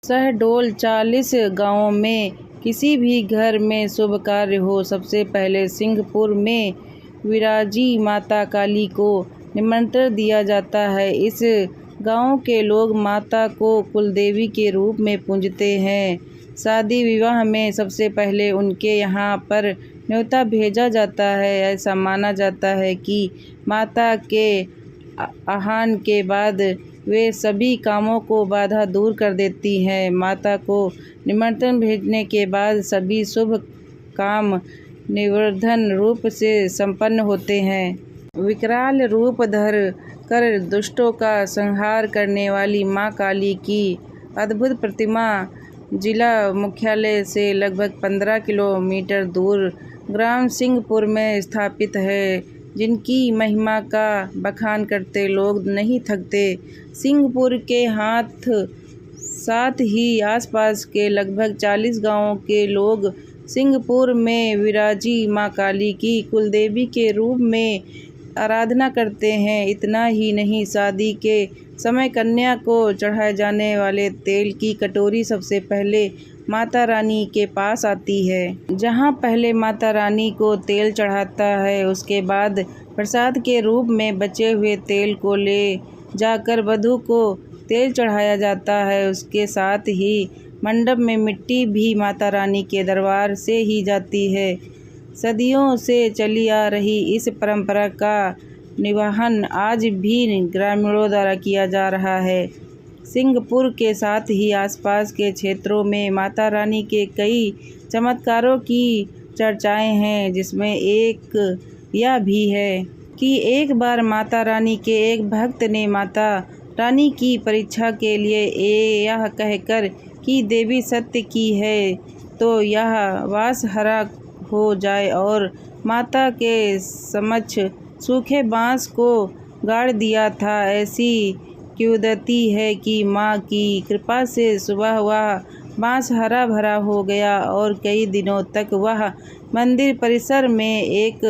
शहडोल 40 गांवों में किसी भी घर में शुभ कार्य हो, सबसे पहले सिंहपुर में विराजी माता काली को निमंत्रण दिया जाता है। इस गांव के लोग माता को कुलदेवी के रूप में पूजते हैं। शादी विवाह में सबसे पहले उनके यहाँ पर न्योता भेजा जाता है। ऐसा माना जाता है कि माता के आह्वान के बाद वे सभी कामों को बाधा दूर कर देती हैं। माता को निमंत्रण भेजने के बाद सभी शुभ काम निर्विघ्न रूप से संपन्न होते हैं। विकराल रूप धर कर दुष्टों का संहार करने वाली मां काली की अद्भुत प्रतिमा जिला मुख्यालय से लगभग 15 किलोमीटर दूर ग्राम सिंहपुर में स्थापित है, जिनकी महिमा का बखान करते लोग नहीं थकते। सिंहपुर के साथ ही आसपास के लगभग 40 गांवों के लोग सिंहपुर में विराजी मां काली की कुलदेवी के रूप में आराधना करते हैं। इतना ही नहीं, शादी के समय कन्या को चढ़ाए जाने वाले तेल की कटोरी सबसे पहले माता रानी के पास आती है। जहां पहले माता रानी को तेल चढ़ाता है, उसके बाद प्रसाद के रूप में बचे हुए तेल को ले जाकर वधू को तेल चढ़ाया जाता है। उसके साथ ही मंडप में मिट्टी भी माता रानी के दरबार से ही जाती है। सदियों से चली आ रही इस परंपरा का निर्वहन आज भी ग्रामीणों द्वारा किया जा रहा है। सिंहपुर के साथ ही आसपास के क्षेत्रों में माता रानी के कई चमत्कारों की चर्चाएं हैं, जिसमें एक यह भी है कि एक बार माता रानी के एक भक्त ने माता रानी की परीक्षा के लिए यह कहकर कि देवी सत्य की है तो यह वास हरा हो जाए और माता के समक्ष सूखे बांस को गाड़ दिया था। ऐसी किंवदंती है कि माँ की कृपा से सुबह वह बांस हरा भरा हो गया और कई दिनों तक वह मंदिर परिसर में एक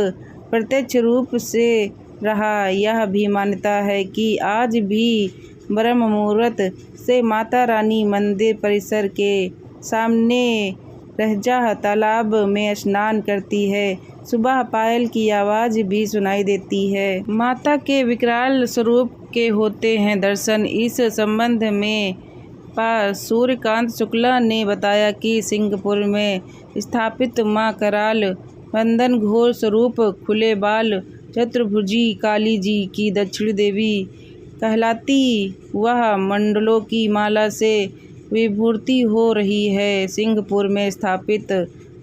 प्रत्यक्ष रूप से रहा। यह भी मान्यता है कि आज भी ब्रह्म मुहूर्त से माता रानी मंदिर परिसर के सामने रहजा तालाब में स्नान करती है। सुबह पायल की आवाज़ भी सुनाई देती है। माता के विकराल स्वरूप के होते हैं दर्शन। इस संबंध में सूर्यकांत शुक्ला ने बताया कि सिंहपुर में स्थापित मां कराल वंदन घोर स्वरूप खुले बाल चतुर्भुजी काली जी की दक्षिण देवी कहलाती। वह मंडलों की माला से विभूति हो रही है। सिंहपुर में स्थापित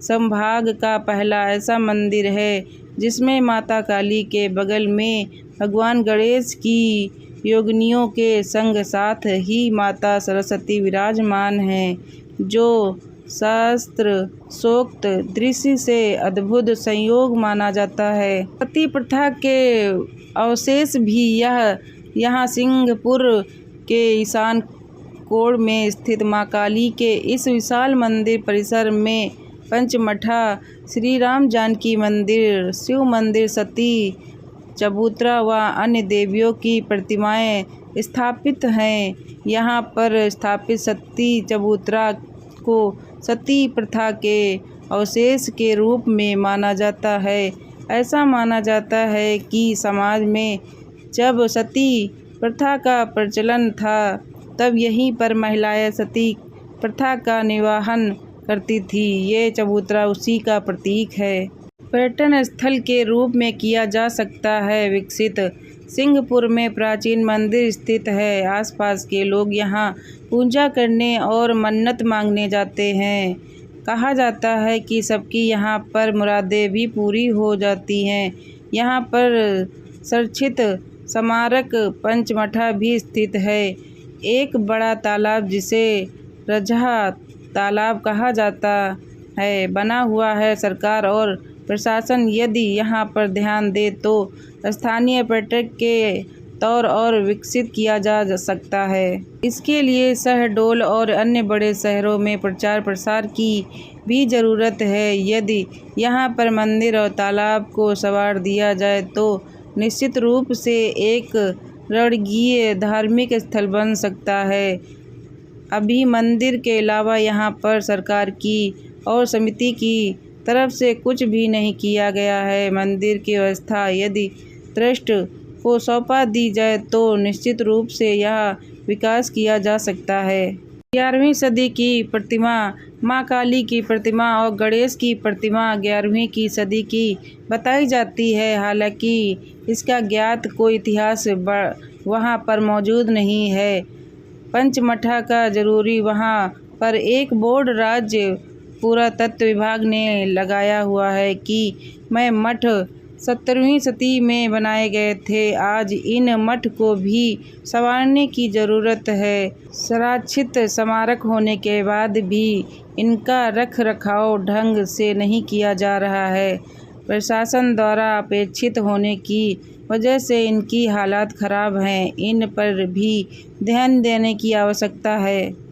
संभाग का पहला ऐसा मंदिर है जिसमें माता काली के बगल में भगवान गणेश की योगिनियों के संग साथ ही माता सरस्वती विराजमान हैं, जो शास्त्र सोक्त दृश्य से अद्भुत संयोग माना जाता है। सती प्रथा के अवशेष भी यहाँ सिंहपुर के ईशान कोण में स्थित मां काली के इस विशाल मंदिर परिसर में पंचमठा, श्री राम जानकी मंदिर, शिव मंदिर, सती चबूतरा व अन्य देवियों की प्रतिमाएं स्थापित हैं। यहाँ पर स्थापित सती चबूतरा को सती प्रथा के अवशेष के रूप में माना जाता है। ऐसा माना जाता है कि समाज में जब सती प्रथा का प्रचलन था, तब यहीं पर महिलाएं सती प्रथा का निर्वहन करती थी। ये चबूतरा उसी का प्रतीक है। पर्यटन स्थल के रूप में किया जा सकता है विकसित। सिंहपुर में प्राचीन मंदिर स्थित है। आसपास के लोग यहाँ पूजा करने और मन्नत मांगने जाते हैं। कहा जाता है कि सबकी यहाँ पर मुरादें भी पूरी हो जाती हैं। यहाँ पर संरक्षित स्मारक पंचमठा भी स्थित है। एक बड़ा तालाब जिसे रजहा तालाब कहा जाता है बना हुआ है। सरकार और प्रशासन यदि यहाँ पर ध्यान दे तो स्थानीय पर्यटक के तौर और विकसित किया जा सकता है। इसके लिए शहडोल और अन्य बड़े शहरों में प्रचार प्रसार की भी ज़रूरत है। यदि यहाँ पर मंदिर और तालाब को संवार दिया जाए तो निश्चित रूप से एक रमणीय धार्मिक स्थल बन सकता है। अभी मंदिर के अलावा यहाँ पर सरकार की और समिति की तरफ से कुछ भी नहीं किया गया है। मंदिर की व्यवस्था यदि ट्रस्ट को सौंपा दी जाए तो निश्चित रूप से यह विकास किया जा सकता है। 11वीं सदी की प्रतिमा माँ काली की प्रतिमा और गणेश की प्रतिमा 11वीं की सदी की बताई जाती है। हालांकि इसका ज्ञात कोई इतिहास वहाँ पर मौजूद नहीं है। पंचमठा का जरूरी वहाँ पर एक बोर्ड राज्य पुरातत्व विभाग ने लगाया हुआ है कि मैं मठ 17वीं सदी में बनाए गए थे। आज इन मठ को भी संवारने की ज़रूरत है। संरक्षित स्मारक होने के बाद भी इनका रख रखाव ढंग से नहीं किया जा रहा है। प्रशासन द्वारा अपेक्षित होने की वजह से इनकी हालत खराब हैं। इन पर भी ध्यान देने की आवश्यकता है।